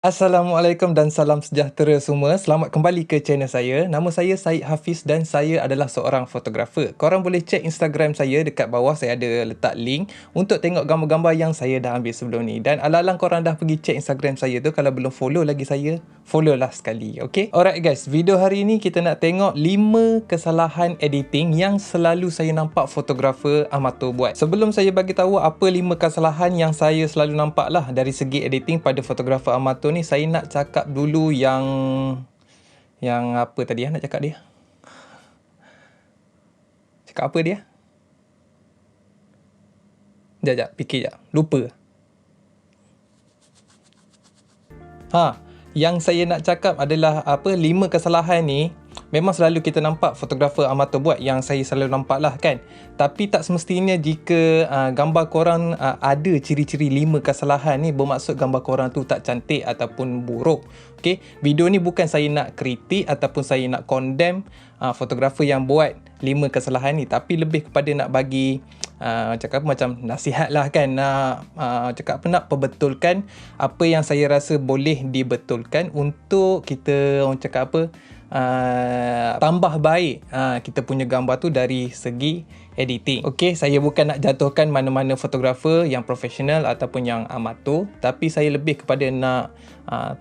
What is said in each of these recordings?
Assalamualaikum dan salam sejahtera semua. Selamat kembali ke channel saya. Nama saya Syed Hafiz dan saya adalah seorang fotografer. Korang boleh check Instagram saya, dekat bawah saya ada letak link untuk tengok gambar-gambar yang saya dah ambil sebelum ni. Dan alang-alang korang dah pergi check Instagram saya tu, kalau belum follow lagi saya, follow lah sekali. Okay? Alright guys, video hari ni kita nak tengok 5 kesalahan editing yang selalu saya nampak fotografer amatur buat. Sebelum saya bagi tahu apa 5 kesalahan yang saya selalu nampak lah dari segi editing pada fotografer amatur ni, saya nak cakap dulu yang apa tadi nak cakap dia? Cakap apa dia? Sekejap, fikir sekejap. Lupa. Yang saya nak cakap adalah 5 kesalahan ni memang selalu kita nampak fotografer amatur buat, yang saya selalu nampak lah kan. Tapi tak semestinya jika gambar korang ada ciri-ciri 5 kesalahan ni bermaksud gambar korang tu tak cantik ataupun buruk. Okay? Video ni bukan saya nak kritik ataupun saya nak condemn fotografer yang buat 5 kesalahan ni, tapi lebih kepada nak bagi cakap macam nasihat lah kan, nak perbetulkan apa yang saya rasa boleh dibetulkan untuk kita tambah baik kita punya gambar tu dari segi editing. Okey, saya bukan nak jatuhkan mana-mana fotografer yang profesional ataupun yang amatur, tapi saya lebih kepada nak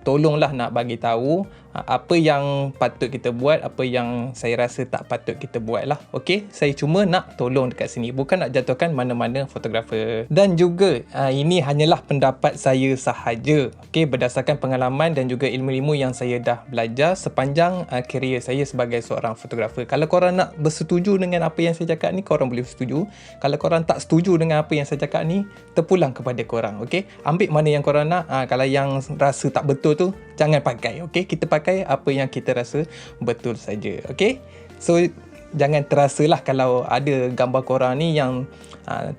tolonglah nak bagi tahu apa yang patut kita buat, apa yang saya rasa tak patut kita buat lah. Okey, saya cuma nak tolong dekat sini, bukan nak jatuhkan mana-mana fotografer. Dan juga ini hanyalah pendapat saya sahaja, okey, berdasarkan pengalaman dan juga ilmu-ilmu yang saya dah belajar sepanjang kerjaya saya sebagai seorang fotografer. Kalau korang nak bersetuju dengan apa yang saya cakap ni, korang boleh setuju. Kalau korang tak setuju dengan apa yang saya cakap ni, terpulang kepada korang. Okey, ambil mana yang korang nak. Kalau yang rasa tak betul tu, jangan pakai. Okey, kita pakai apa yang kita rasa betul saja. Okey, so jangan terasalah kalau ada gambar korang ni yang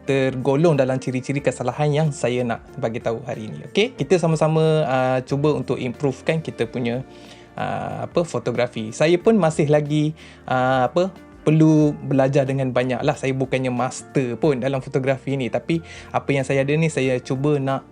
tergolong dalam ciri-ciri kesalahan yang saya nak bagi tahu hari ni. Okey, kita sama-sama cuba untuk improvekan kita punya fotografi. Saya pun masih lagi perlu belajar dengan banyak lah. Saya bukannya master pun dalam fotografi ni, tapi apa yang saya ada ni saya cuba nak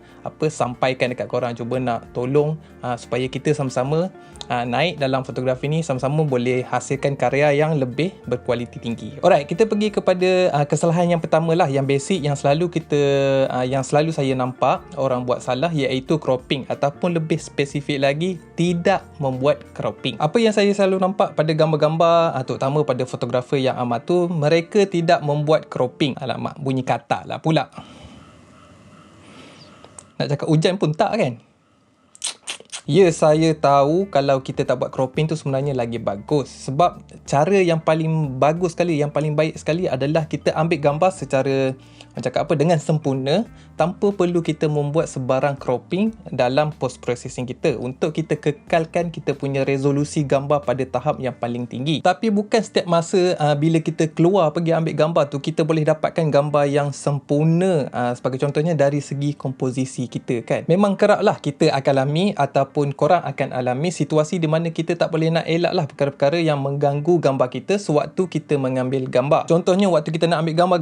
sampaikan dekat korang, cuba nak tolong supaya kita sama-sama naik dalam fotografi ni, sama-sama boleh hasilkan karya yang lebih berkualiti tinggi. Alright, kita pergi kepada kesalahan yang pertama lah, yang basic, yang selalu saya nampak orang buat salah, iaitu cropping, ataupun lebih spesifik lagi, tidak membuat cropping. Apa yang saya selalu nampak pada gambar-gambar, terutama pada fotografer yang amatur, mereka tidak membuat cropping. Alamak, bunyi katak lah pula. Nak cakap hujan pun tak kan? Ya, saya tahu kalau kita tak buat cropping tu sebenarnya lagi bagus. Sebab cara yang paling bagus sekali, yang paling baik sekali adalah kita ambil gambar secara dengan sempurna, tanpa perlu kita membuat sebarang cropping dalam post processing kita, untuk kita kekalkan kita punya resolusi gambar pada tahap yang paling tinggi. Tapi bukan setiap masa bila kita keluar pergi ambil gambar tu, kita boleh dapatkan gambar yang sempurna. Sebagai contohnya dari segi komposisi kita kan. Memang kerap lah kita akan alami, ataupun korang akan alami situasi di mana kita tak boleh nak elak lah perkara-perkara yang mengganggu gambar kita sewaktu kita mengambil gambar. Contohnya waktu kita nak ambil gambar,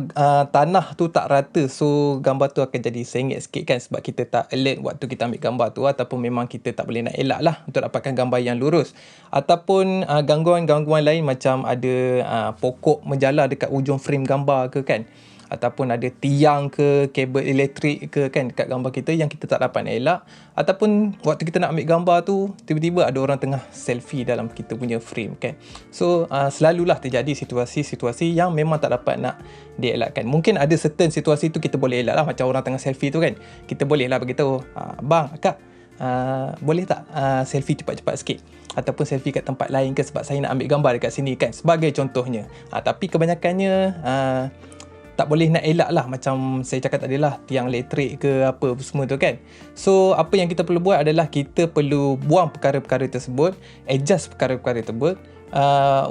tanah tu tak rata, so gambar tu akan jadi sengit sikit kan, sebab kita tak alert waktu kita ambil gambar tu, ataupun memang kita tak boleh nak elak lah untuk dapatkan gambar yang lurus. Ataupun gangguan-gangguan lain, macam ada pokok menjala dekat ujung frame gambar ke kan, ataupun ada tiang ke, kabel elektrik ke kan dekat gambar kita yang kita tak dapat nak elak. Ataupun waktu kita nak ambil gambar tu, tiba-tiba ada orang tengah selfie dalam kita punya frame kan. So selalulah terjadi situasi-situasi yang memang tak dapat nak dielakkan. Mungkin ada certain situasi tu kita boleh elak lah, macam orang tengah selfie tu kan, kita boleh lah beritahu, bang, akak, boleh tak selfie cepat-cepat sikit, ataupun selfie kat tempat lain ke, sebab saya nak ambil gambar dekat sini kan, sebagai contohnya. Tapi kebanyakannya tak boleh nak elak lah, macam saya cakap tadi lah, tiang elektrik ke apa semua tu kan. So apa yang kita perlu buat adalah kita perlu buang perkara-perkara tersebut, adjust perkara-perkara tersebut,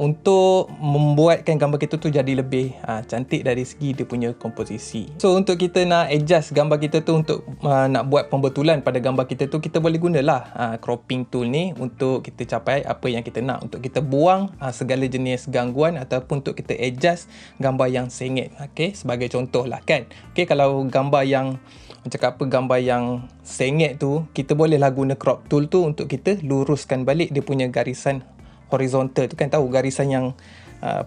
untuk membuatkan gambar kita tu jadi lebih cantik dari segi dia punya komposisi. So untuk kita nak adjust gambar kita tu, untuk nak buat pembetulan pada gambar kita tu, kita boleh gunalah cropping tool ni untuk kita capai apa yang kita nak, untuk kita buang segala jenis gangguan, ataupun untuk kita adjust gambar yang sengit. Okay, sebagai contoh lah kan. Okay, kalau gambar yang cakap apa, gambar yang sengit tu, kita bolehlah guna crop tool tu untuk kita luruskan balik dia punya garisan horizontal tu kan. Tahu garisan yang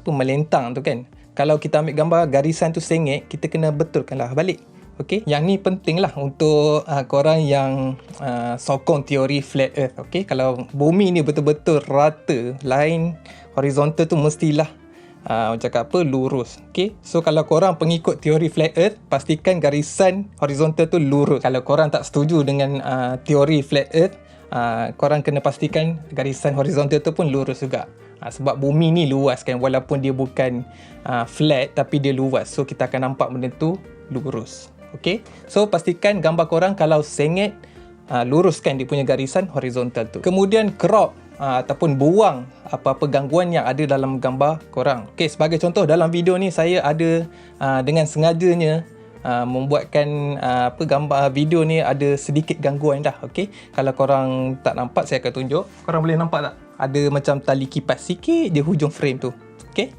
melentang tu kan. Kalau kita ambil gambar garisan tu sengit, kita kena betulkanlah balik. Okey, yang ni penting lah untuk korang yang sokong teori flat earth. Okey, kalau bumi ni betul-betul rata, line horizontal tu mestilah cakap apa, lurus. Okey, so kalau korang pengikut teori flat earth, pastikan garisan horizontal tu lurus. Kalau korang tak setuju dengan teori flat earth, korang kena pastikan garisan horizontal tu pun lurus juga. Sebab bumi ni luas kan, walaupun dia bukan flat tapi dia luas, so kita akan nampak benda tu lurus. Okay, so pastikan gambar korang kalau sengit, luruskan dia punya garisan horizontal tu. Kemudian crop ataupun buang apa-apa gangguan yang ada dalam gambar korang. Okay, sebagai contoh dalam video ni saya ada dengan sengajanya membuatkan gambar video ni ada sedikit gangguan dah. Okay, kalau korang tak nampak, saya akan tunjuk. Korang boleh nampak tak? Ada macam tali kipas sikit je hujung frame tu. Okay,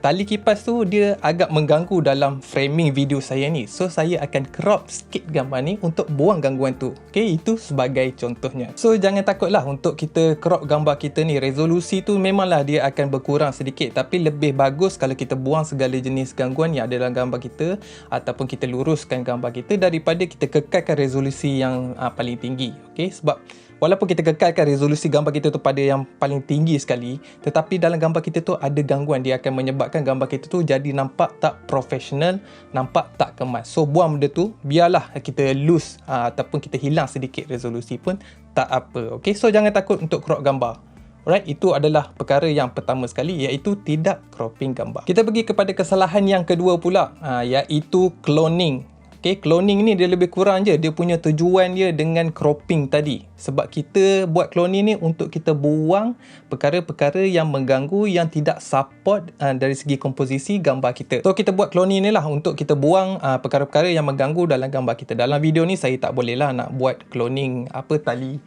tali kipas tu dia agak mengganggu dalam framing video saya ni. So saya akan crop sikit gambar ni untuk buang gangguan tu. Okay, itu sebagai contohnya. So jangan takutlah untuk kita crop gambar kita ni. Resolusi tu memanglah dia akan berkurang sedikit, tapi lebih bagus kalau kita buang segala jenis gangguan yang ada dalam gambar kita, ataupun kita luruskan gambar kita daripada kita kekalkan resolusi yang paling tinggi. Okay, sebab walaupun kita kekalkan resolusi gambar kita tu pada yang paling tinggi sekali, tetapi dalam gambar kita tu ada gangguan, dia akan menyebabkan gambar kita tu jadi nampak tak profesional, nampak tak kemas. So buang benda tu, biarlah kita lose ataupun kita hilang sedikit resolusi pun tak apa. Okay, so jangan takut untuk crop gambar. Alright, itu adalah perkara yang pertama sekali, iaitu tidak cropping gambar. Kita pergi kepada kesalahan yang kedua pula, iaitu cloning. Okay, cloning ni dia lebih kurang je dia punya tujuan dia dengan cropping tadi. Sebab kita buat cloning ni untuk kita buang perkara-perkara yang mengganggu, yang tidak support dari segi komposisi gambar kita. So kita buat cloning ni lah untuk kita buang perkara-perkara yang mengganggu dalam gambar kita. Dalam video ni saya tak boleh lah nak buat cloning tali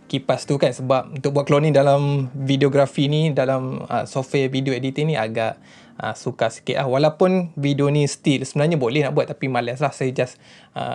kipas tu kan, sebab untuk buat cloning dalam videografi ni, dalam software video editing ni agak sukar sikit lah. Walaupun video ni still sebenarnya boleh nak buat, tapi malas lah. Saya just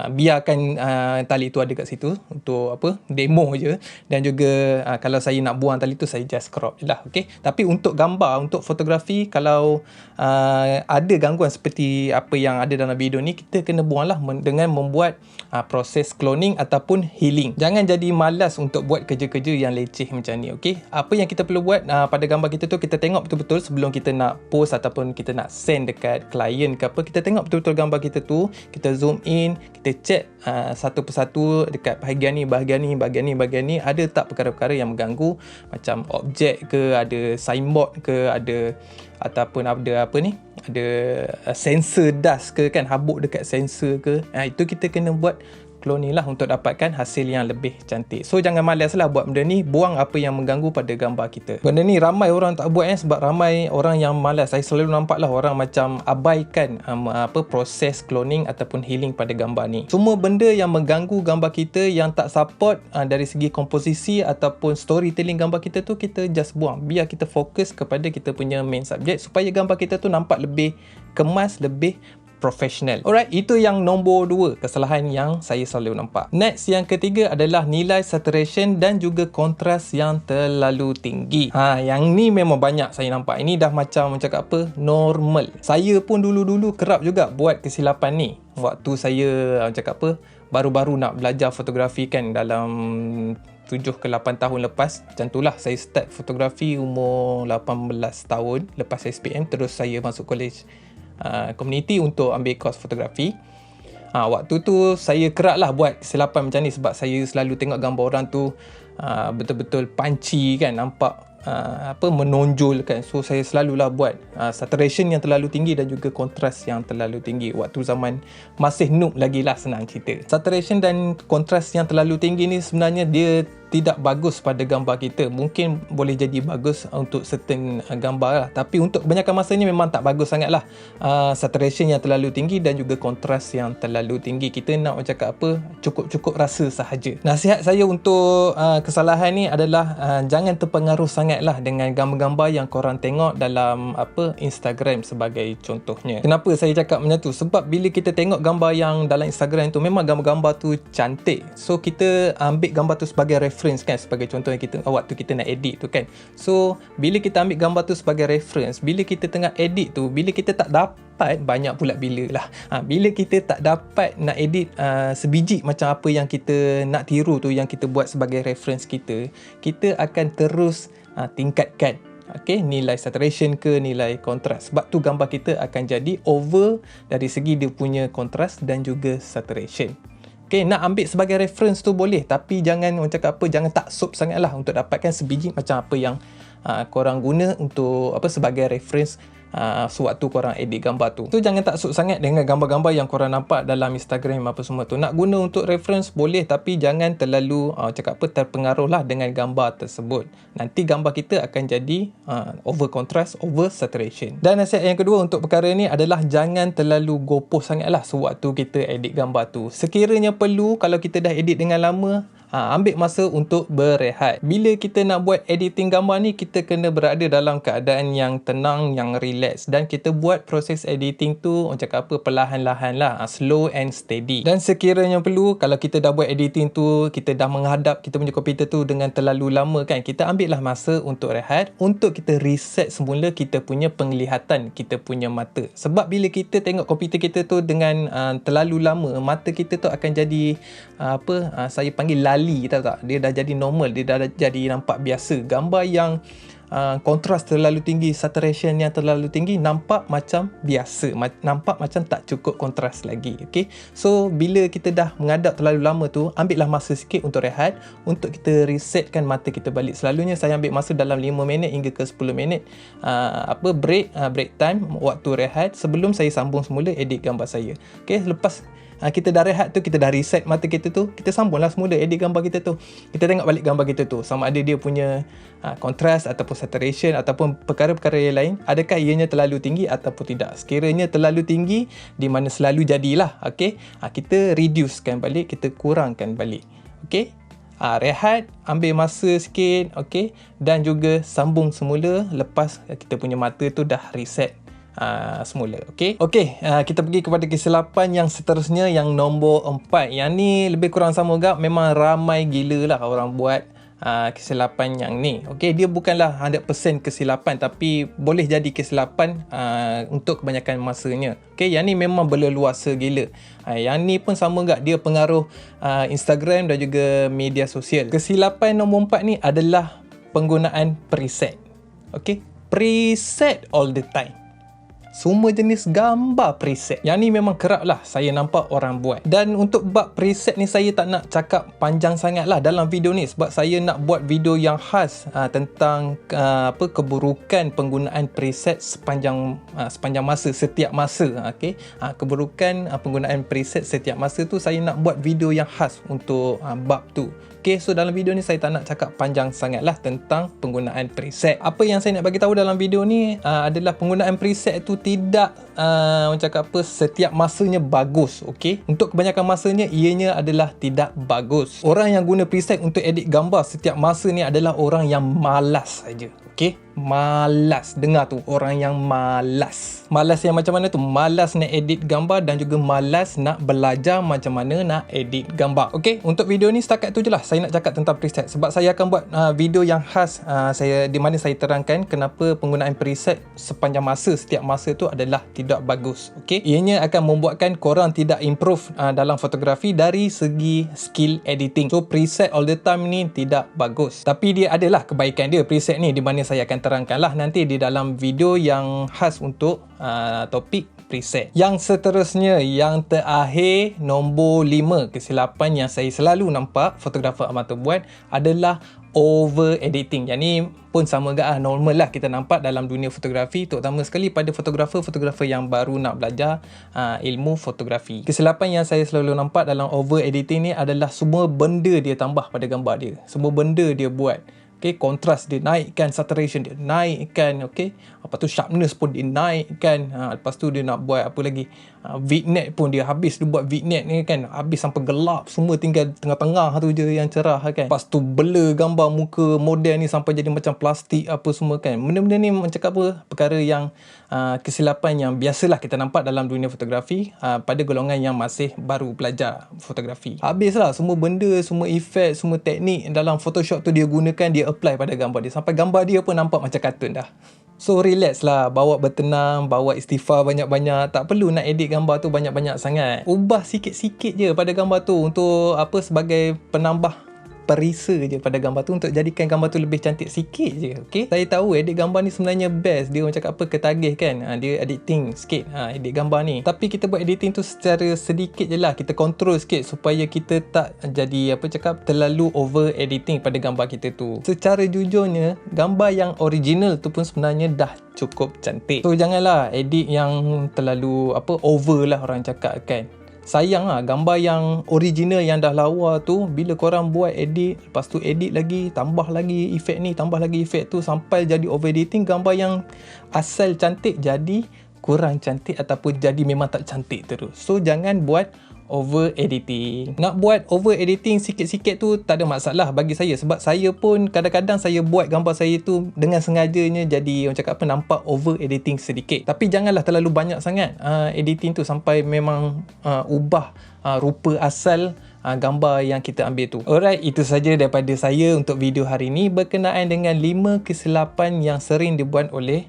biarkan tali tu ada kat situ untuk demo je. Dan juga kalau saya nak buang tali tu, saya just crop je lah. Okay? Tapi untuk gambar, untuk fotografi, kalau ada gangguan seperti apa yang ada dalam video ni, kita kena buang lah dengan membuat proses cloning ataupun healing. Jangan jadi malas untuk buat kerja-kerja yang leceh macam ni. Okay? Apa yang kita perlu buat pada gambar kita tu, kita tengok betul-betul sebelum kita nak post ataupun kita nak send dekat klien ke apa, kita tengok betul-betul gambar kita tu, kita zoom in, kita check satu persatu dekat bahagian ni, ada tak perkara-perkara yang mengganggu, macam objek ke, ada signboard ke, ada ataupun ada ada sensor dust ke kan, habuk dekat sensor ke. Itu kita kena buat cloning lah untuk dapatkan hasil yang lebih cantik. So jangan malas lah buat benda ni, buang apa yang mengganggu pada gambar kita. Benda ni ramai orang tak buat sebab ramai orang yang malas. Saya selalu nampak lah orang macam abaikan proses cloning ataupun healing pada gambar ni. Semua benda yang mengganggu gambar kita, yang tak support dari segi komposisi ataupun storytelling gambar kita tu, kita just buang. Biar kita fokus kepada kita punya main subject supaya gambar kita tu nampak lebih kemas, lebih profesional. Alright, itu yang nombor 2 kesalahan yang saya selalu nampak. Next, yang ketiga adalah nilai saturation dan juga kontras yang terlalu tinggi. Yang ni memang banyak saya nampak. Ini dah macam cakap normal. Saya pun dulu-dulu kerap juga buat kesilapan ni. Waktu saya cakap baru-baru nak belajar fotografi kan, dalam 7 ke 8 tahun lepas. Macam itulah saya start fotografi umur 18 tahun lepas SPM, terus saya masuk college community untuk ambil course fotografi. Waktu tu saya kerap lah buat kesilapan macam ni, sebab saya selalu tengok gambar orang tu betul-betul punchy kan, nampak menonjol kan. So saya selalulah buat saturation yang terlalu tinggi dan juga kontras yang terlalu tinggi. Waktu zaman masih noob lagi lah, senang cerita. Saturation dan kontras yang terlalu tinggi ni sebenarnya dia tidak bagus pada gambar kita. Mungkin boleh jadi bagus untuk certain gambar lah, tapi untuk kebanyakan masanya memang tak bagus sangat lah. Saturation yang terlalu tinggi dan juga kontras yang terlalu tinggi. Kita nak cakap apa, cukup-cukup rasa sahaja. Nasihat saya untuk kesalahan ni adalah jangan terpengaruh sangat lah dengan gambar-gambar yang korang tengok dalam Instagram sebagai contohnya. Kenapa saya cakap macam tu? Sebab bila kita tengok gambar yang dalam Instagram tu, memang gambar-gambar tu cantik. So kita ambil gambar tu sebagai reference kan, sebagai contoh yang kita waktu kita nak edit tu kan. So bila kita ambil gambar tu sebagai reference, bila kita tengah edit tu, bila kita tak dapat, banyak pula bila lah, bila kita tak dapat nak edit sebiji macam apa yang kita nak tiru tu, yang kita buat sebagai reference kita akan terus tingkatkan nilai saturation ke nilai kontras. Sebab tu gambar kita akan jadi over dari segi dia punya kontras dan juga saturation. Nak ambil sebagai reference tu boleh, tapi jangan jangan taksub sangat lah untuk dapatkan sebiji macam apa yang korang guna untuk sebagai reference sewaktu korang edit gambar tu. So jangan taksub sangat dengan gambar-gambar yang korang nampak dalam Instagram apa semua tu. Nak guna untuk reference boleh, tapi jangan terlalu terpengaruh lah dengan gambar tersebut. Nanti gambar kita akan jadi over contrast, over saturation. Dan nasihat yang kedua untuk perkara ni adalah jangan terlalu gopoh sangat lah sewaktu kita edit gambar tu. Sekiranya perlu, kalau kita dah edit dengan lama, ambil masa untuk berehat. Bila kita nak buat editing gambar ni, kita kena berada dalam keadaan yang tenang, yang relax, dan kita buat proses editing tu perlahan-lahan lah, slow and steady. Dan sekiranya perlu, kalau kita dah buat editing tu, kita dah menghadap kita punya komputer tu dengan terlalu lama kan, kita ambil lah masa untuk rehat, untuk kita reset semula kita punya penglihatan, kita punya mata. Sebab bila kita tengok komputer kita tu dengan terlalu lama, mata kita tu akan jadi saya panggil lali, tahu tak? Dia dah jadi normal, dia dah jadi nampak biasa. Gambar yang kontras terlalu tinggi, saturation yang terlalu tinggi, nampak macam biasa, nampak macam tak cukup kontras lagi. So bila kita dah menghadap terlalu lama tu, ambil lah masa sikit untuk rehat, untuk kita resetkan mata kita balik. Selalunya saya ambil masa dalam 5 minit hingga ke 10 minit break time, waktu rehat, sebelum saya sambung semula edit gambar saya. Lepas kita dah rehat tu, kita dah reset mata kita tu, kita sambunglah semula edit gambar kita tu. Kita tengok balik gambar kita tu, sama ada dia punya kontras ataupun saturation ataupun perkara-perkara yang lain, adakah ianya terlalu tinggi ataupun tidak. Sekiranya terlalu tinggi, di mana selalu jadilah, kita reducekan balik, kita kurangkan balik. Rehat, ambil masa sikit, dan juga sambung semula lepas kita punya mata tu dah reset semula. Kita pergi kepada kesilapan yang seterusnya, yang nombor 4. Yang ni lebih kurang sama juga. Memang ramai gila lah orang buat kesilapan yang ni. Dia bukanlah 100% kesilapan, tapi boleh jadi kesilapan untuk kebanyakan masanya. Yang ni memang berleluasa gila. Yang ni pun sama juga, dia pengaruh Instagram dan juga media sosial. Kesilapan nombor 4 ni adalah penggunaan preset. Preset all the time. Semua jenis gambar preset. Yang ni memang kerap lah saya nampak orang buat. Dan untuk bab preset ni, saya tak nak cakap panjang sangat lah dalam video ni, sebab saya nak buat video yang khas tentang keburukan penggunaan preset sepanjang masa, setiap masa. Keburukan penggunaan preset setiap masa tu, saya nak buat video yang khas untuk bab tu. So dalam video ni saya tak nak cakap panjang sangat lah tentang penggunaan preset. Apa yang saya nak bagi tahu dalam video ni adalah penggunaan preset tu tidak setiap masanya bagus. Untuk kebanyakan masanya ianya adalah tidak bagus. Orang yang guna preset untuk edit gambar setiap masa ni adalah orang yang malas saja. Malas. Dengar tu, orang yang malas. Malas yang macam mana tu? Malas nak edit gambar dan juga malas nak belajar macam mana nak edit gambar. Untuk video ni setakat tu je lah saya nak cakap tentang preset, sebab saya akan buat video yang khas di mana saya terangkan kenapa penggunaan preset sepanjang masa, setiap masa tu adalah tidak bagus. Ianya akan membuatkan korang tidak improve dalam fotografi dari segi skill editing. So preset all the time ni tidak bagus, tapi dia adalah kebaikan dia preset ni, di mana saya akan terangkan lah nanti di dalam video yang khas untuk topik preset. Yang seterusnya, yang terakhir, nombor 5 kesilapan yang saya selalu nampak fotografer amatur buat adalah over editing. Yang ni pun sama juga normal lah kita nampak dalam dunia fotografi, terutama sekali pada fotografer yang baru nak belajar ilmu fotografi. Kesilapan yang saya selalu nampak dalam over editing ni adalah semua benda dia tambah pada gambar dia. Semua benda dia buat. Okay, kontras dia naikkan, saturation dia naikkan, okay. Lepas tu sharpness pun dia naikkan. Lepas tu dia nak buat apa lagi? Vignette pun dia habis dia buat vignette ni kan. Habis sampai gelap, semua tinggal tengah-tengah tu je yang cerah kan. Lepas tu blur gambar muka model ni sampai jadi macam plastik apa semua kan. Benda-benda ni macam apa? Perkara yang kesilapan yang biasalah kita nampak dalam dunia fotografi pada golongan yang masih baru belajar fotografi. Habislah semua benda, semua efek, semua teknik dalam Photoshop tu dia gunakan, dia apply pada gambar dia. Sampai gambar dia pun nampak macam kartun dah. So relax lah, bawa bertenang, bawa istighfar banyak-banyak. Tak perlu nak edit gambar tu banyak-banyak sangat. Ubah sikit-sikit je pada gambar tu untuk apa, sebagai penambah perisa je pada gambar tu untuk jadikan gambar tu lebih cantik sikit je. Okay, saya tahu edit gambar ni sebenarnya best. Dia macam apa, ketagih kan. Dia editing sikit edit gambar ni. Tapi kita buat editing tu secara sedikit je lah. Kita control sikit supaya kita tak jadi terlalu over editing pada gambar kita tu. Secara jujurnya, gambar yang original tu pun sebenarnya dah cukup cantik. So janganlah edit yang terlalu over lah orang cakap kan. Sayang lah gambar yang original yang dah lawa tu, bila korang buat edit, lepas tu edit lagi, tambah lagi efek ni, tambah lagi efek tu, sampai jadi over editing, gambar yang asal cantik jadi kurang cantik ataupun jadi memang tak cantik terus. So jangan buat over editing. Nak buat over editing sikit-sikit tu tak ada masalah bagi saya, sebab saya pun kadang-kadang saya buat gambar saya tu dengan sengajanya jadi nampak over editing sedikit. Tapi janganlah terlalu banyak sangat editing tu sampai memang ubah rupa asal gambar yang kita ambil tu. Alright, itu saja daripada saya untuk video hari ini berkenaan dengan 5 kesilapan yang sering dibuat oleh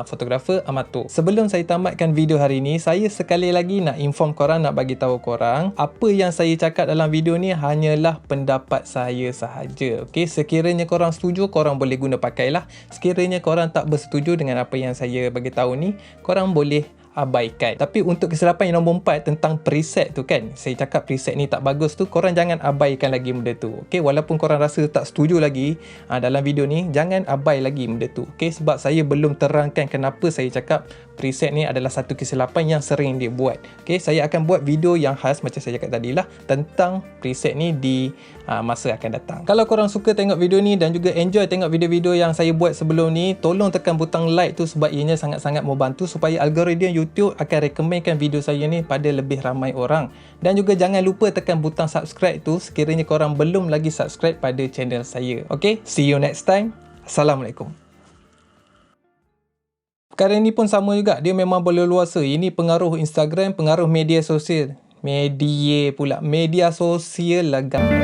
fotografer amatur. Sebelum saya tamatkan video hari ni, saya sekali lagi nak inform korang, nak bagi tahu korang, apa yang saya cakap dalam video ni hanyalah pendapat saya sahaja. Okey, sekiranya korang setuju, korang boleh guna pakailah. Sekiranya korang tak bersetuju dengan apa yang saya bagi tahu ni, korang boleh abaikan. Tapi untuk kesilapan yang nombor 4 tentang preset tu kan, saya cakap preset ni tak bagus tu, korang jangan abaikan lagi benda tu. Okey, walaupun korang rasa tak setuju lagi dalam video ni, jangan abai lagi benda tu. Okey, sebab saya belum terangkan kenapa saya cakap preset ni adalah satu kesilapan yang sering dia buat. Okey, saya akan buat video yang khas macam saya cakap tadi lah tentang preset ni di masa akan datang. Kalau korang suka tengok video ni dan juga enjoy tengok video-video yang saya buat sebelum ni, tolong tekan butang like tu sebab ianya sangat-sangat membantu supaya algoritma YouTube akan rekomenkan video saya ni pada lebih ramai orang. Dan juga jangan lupa tekan butang subscribe tu sekiranya korang belum lagi subscribe pada channel saya. Okay, see you next time. Assalamualaikum. Perkara ni pun sama juga, dia memang berleluasa. Ini pengaruh Instagram, pengaruh media sosial. Media sosial lah gambar.